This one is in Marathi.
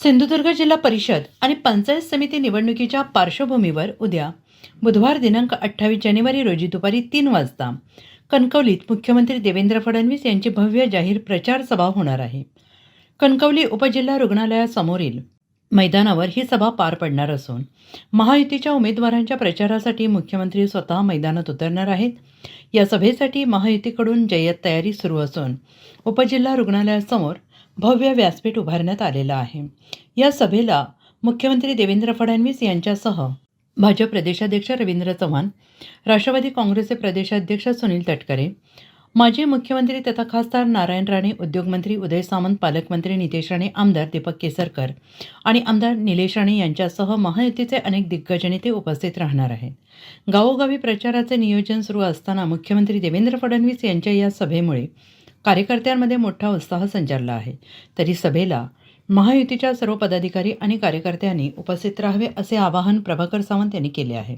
सिंधुदुर्ग जिल्हा परिषद आणि पंचायत समिती निवडणुकीच्या पार्श्वभूमीवर उद्या बुधवार दिनांक 28 जानेवारी रोजी दुपारी 3 वाजता कणकवलीत मुख्यमंत्री देवेंद्र फडणवीस यांची भव्य जाहीर प्रचार सभा होणार आहे. कणकवली उपजिल्हा रुग्णालयासमोरील मैदानावर ही सभा पार पडणार असून महायुतीच्या उमेदवारांच्या प्रचारासाठी मुख्यमंत्री स्वतः मैदानात उतरणार आहेत. या सभेसाठी महायुतीकडून जय्यत तयारी सुरू असून उपजिल्हा रुग्णालयासमोर भव्य व्यासपीठ उभारण्यात आलेलं आहे. या सभेला मुख्यमंत्री देवेंद्र फडणवीस यांच्यासह भाजप प्रदेशाध्यक्ष रवींद्र चव्हाण, राष्ट्रवादी काँग्रेसचे प्रदेशाध्यक्ष सुनील तटकरे, माजी मुख्यमंत्री तथा खासदार नारायण राणे, उद्योगमंत्री उदय सामंत, पालकमंत्री नितेश राणे, आमदार दीपक केसरकर आणि आमदार निलेश राणे यांच्यासह महायुतीचे अनेक दिग्गज नेते उपस्थित राहणार आहेत. गावोगावी प्रचाराचे नियोजन सुरू असताना मुख्यमंत्री देवेंद्र फडणवीस यांच्या या सभेमुळे कार्यकर्त्यांमध्ये मोठा उत्साह संचारला आहे. तरी सभेला महायुतीच्या सर्व पदाधिकारी आणि कार्यकर्त्यांनी उपस्थित राहावे असे आवाहन प्रभाकर सावंत यांनी केले आहे.